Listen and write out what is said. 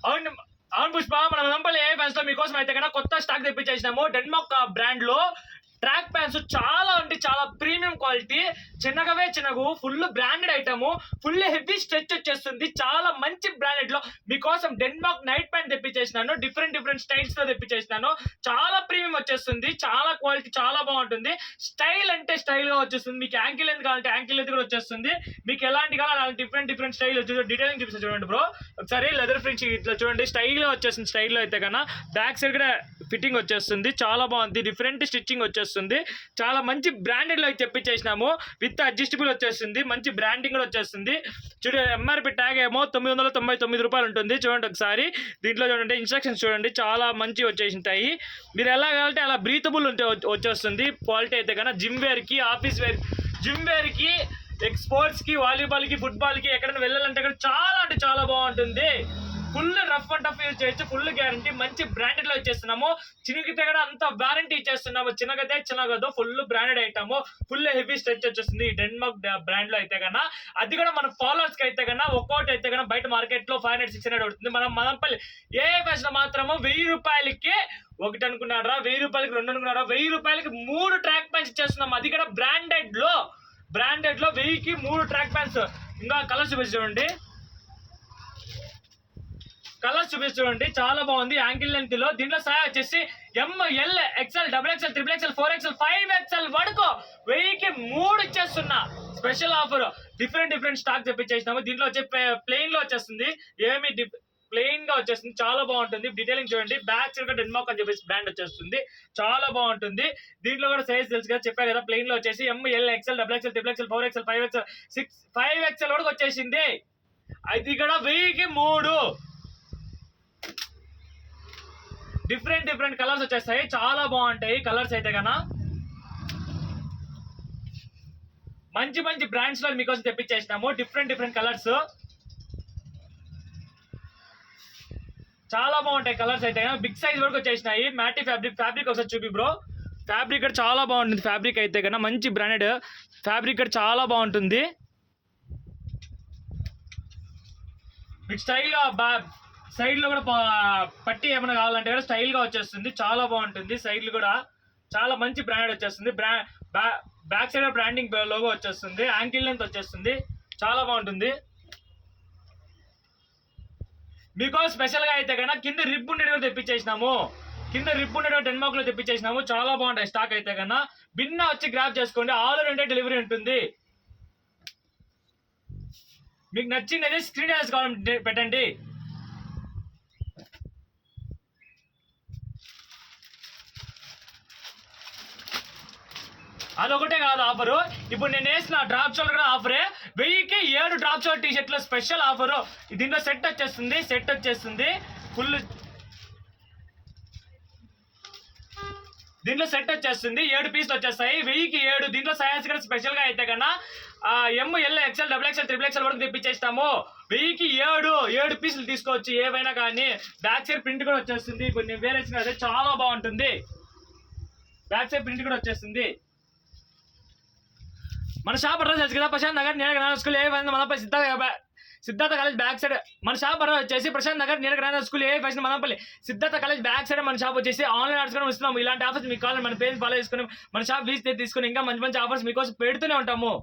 అవును అవును పుష్ప, మన మదనపల్లి ఏ ఫ్యాన్స్ లో మీకోసం అయితే కన్నా కొత్త స్టాక్ తెప్పించేసినాము. డెన్మార్క్ బ్రాండ్ లో ట్రాక్ ప్యాంట్స్ చాలా అంటే చాలా ప్రీమియం క్వాలిటీ, చిన్నగవే చిన్నగు, full branded item, full heavy stretch వచ్చేస్తుంది. చాలా మంచి బ్రాండెడ్ లో మీకోసం డెన్మార్క్ నైట్ ప్యాంట్ తెప్పించేసినాను. డిఫరెంట్ స్టైల్స్ లో తెప్పించేసినాను. చాలా ప్రీమియం వచ్చేస్తుంది, చాలా క్వాలిటీ చాలా బాగుంటుంది. స్టైల్ అంటే స్టైల్ గా వచ్చేస్తుంది. మీకు యాంకిల్ లెంత్ కావాలంటే యాంకిల్ లెంత్ కూడా వచ్చేస్తుంది. మీకు ఎలాంటి కావాలి అలాంటి డిఫరెంట్ స్టైల్ డీటెయిలింగ్ చూపిస్తాను చూడండి బ్రో. ఒకసారి లెదర్ ఫ్రించ్ ఇట్లా చూడండి, స్టైల్ గా వచ్చేస్తుంది. స్టైల్ లో అయితే కన్నా బ్యాక్ సైడ్ కూడా ఫిట్టింగ్ వచ్చేస్తుంది, చాలా బాగుంది. డిఫరెంట్ స్టిచ్చింగ్ వచ్చేస్తుంది, చాలా మంచి బ్రాండెడ్ లో తెప్పించేసినాము. విత్ అడ్జస్టబుల్ వచ్చేస్తుంది, మంచి బ్రాండింగ్ కూడా వచ్చేస్తుంది. చూడండి, ఎంఆర్పి ట్యాగ్ ఏమో 999 రూపాయలు ఉంటుంది. చూడండి ఒకసారి దీంట్లో చూడండి, ఇన్స్ట్రక్షన్స్ చూడండి, చాలా మంచి వచ్చేసింటాయి. మీరు ఎలా కావాలంటే అలా బ్రీతబుల్ ఉంటే వచ్చేస్తుంది. క్వాలిటీ అయితే కన్నా జిమ్ వేర్ కి, ఆఫీస్ వేర్, జిమ్ వేర్ కి, స్పోర్ట్స్ కి, వాలీబాల్ కి, ఫుట్బాల్ కి ఎక్కడైనా వెళ్ళాలంటే కూడా చాలా అంటే చాలా బాగుంటుంది. Full rough and tough use చేయొచ్చు, ఫుల్ గ్యారంటీ. మంచి బ్రాండెడ్ లో ఇచ్చేస్తున్నాము. చిన్నగితే కూడా అంత వారంటీ ఇచ్చేస్తున్నాము. చిన్నగతే చిన్నగదు, full branded item, full heavy stretch వచ్చేస్తుంది ఈ డెన్మార్క్ బ్రాండ్ లో అయితే కన్నా. అది కూడా మన ఫాలోవర్స్ కి అయితే కన్నా ఒక్కోటి అయితే కన్నా బయట మార్కెట్ లో 500-600 పడుతుంది. మనం మదనపల్లి ఏ ఫ్యాషన్ లో మాత్రము 1000 రూపాయలకి ఒకటి అనుకున్నారా, 1000 రూపాయలకి 2 అనుకున్నారా, 1000 రూపాయలకి 3 ట్రాక్ ప్యాంట్స్ ఇచ్చేస్తున్నాం. అది కూడా బ్రాండెడ్ లో 1000కి 3 ట్రాక్ ప్యాంట్స్. ఇంకా కలర్స్ చూపించండి, కలర్స్ చూపించండి, చాలా బాగుంది. యాంకిల్ లెంత్ లో దీంట్లో సైజ్ వచ్చేసి ML, XL, XXL, XXL, 4XL, 5XL వరకు 1000కి 3 ఇచ్చేస్తున్నా. స్పెషల్ ఆఫర్, డిఫరెంట్ స్టాక్ తెప్పించేసినాము. దీంట్లో వచ్చే ప్లెయిన్ లో వచ్చేస్తుంది, ఏమి ప్లెయిన్ గా వచ్చేస్తుంది, చాలా బాగుంటుంది. డీటెయిలింగ్ చూడండి, బ్యాక్ సైడ్ డెన్మార్క్ అని చెప్పేసి బ్రాండ్ వచ్చేస్తుంది, చాలా బాగుంటుంది. దీంట్లో కూడా సైజ్ తెలుసు కదా, చెప్పా కదా, ప్లెయిన్ లో వచ్చేసి ML, XL, XXL, XXL, 4XL, 5XL, 5XL వరకు వచ్చేసింది. అది కూడా 1000కి 3. డిఫరెంట్ కలర్స్ వచ్చేస్తాయి, చాలా బాగుంటాయి కలర్స్ అయితే కన్నా. మంచి బ్రాండ్స్ లో మీకోసం తెప్పించేసినాము. డిఫరెంట్ కలర్స్, చాలా బాగుంటాయి కలర్స్ అయితే. బిగ్ సైజ్ వరకు వచ్చేసినాయి. మ్యాటీ ఫ్యాబ్రిక్ ఒకసారి చూపి బ్రో. ఫ్యాబ్రిక్ కూడా చాలా బాగుంటుంది. ఫ్యాబ్రిక్ అయితే కన్నా మంచి బ్రాండెడ్ ఫ్యాబ్రిక్ కూడా చాలా బాగుంటుంది. మీకు స్టైల్గా సైడ్లో కూడా పట్టి ఏమైనా కావాలంటే కూడా స్టైల్గా వచ్చేస్తుంది, చాలా బాగుంటుంది. సైడ్లు కూడా చాలా మంచి బ్రాండెడ్ వచ్చేస్తుంది. బ్యాక్ సైడ్ బ్రాండింగ్ లోగో వచ్చేస్తుంది, యాంకిల్ లెంత్ వచ్చేస్తుంది, చాలా బాగుంటుంది. మీకు స్పెషల్గా అయితే కన్నా కింద రిబ్ ఉండేది తెప్పించేసినాము. కింద రిబ్ ఉండేది డెన్మార్క్ లో తెప్పించేసినాము, చాలా బాగుంటాయి స్టాక్ అయితే కన్నా. బిన్న వచ్చి గ్రాప్ చేసుకోండి, ఆల్ ఓవర్ ఇండియా డెలివరీ ఉంటుంది. మీకు నచ్చింది స్క్రీన్ కావాలంటే పెట్టండి. అదొకటే కాదు ఆఫరు, ఇప్పుడు నేను వేసిన డ్రాప్ షోల్డర్ కూడా ఆఫరే. 1000కి 7 డ్రాప్ షోల్డర్ టీషర్ట్లు స్పెషల్ ఆఫరు. దీంట్లో సెట్ వచ్చేస్తుంది ఫుల్. దీంట్లో సెట్ వచ్చేస్తుంది 7 పీసులు వచ్చేస్తాయి, 1000కి 7. దీంట్లో సైజ్ కూడా స్పెషల్ గా అయితే కన్నా ML, XL, XXL, XXL వరకు తెప్పించేస్తాము. 1000కి 7 పీసులు తీసుకోవచ్చు ఏవైనా కానీ. బ్యాక్ సైడ్ ప్రింట్ కూడా వచ్చేస్తుంది. ఇప్పుడు నేను వేరే అదే చాలా బాగుంటుంది. బ్యాక్ సైడ్ ప్రింట్ కూడా వచ్చేస్తుంది. మన షాప్ అడ్రస్ తెలుసు కదా, Prashant Nagar Neelakanta school Madanapalle Siddhartha college back side. మన షాప్ అడ్రస్ వచ్చేసి Prashant Nagar Neelakanta school fashion Madanapalle Siddhartha college back side మన షాప్ వచ్చేసి. ఆన్లైన్ ఆర్డర్స్ కూడా ఇస్తున్నాము. ఇలాంటి ఆఫర్స్ మీకు కావాలని మన పేజ్ ఫాలో చేసుకుని మన షాప్ విజిట్ తీసుకుని ఇంకా మంచి ఆఫర్స్ మీకోసం పెడుతూనే ఉంటాము.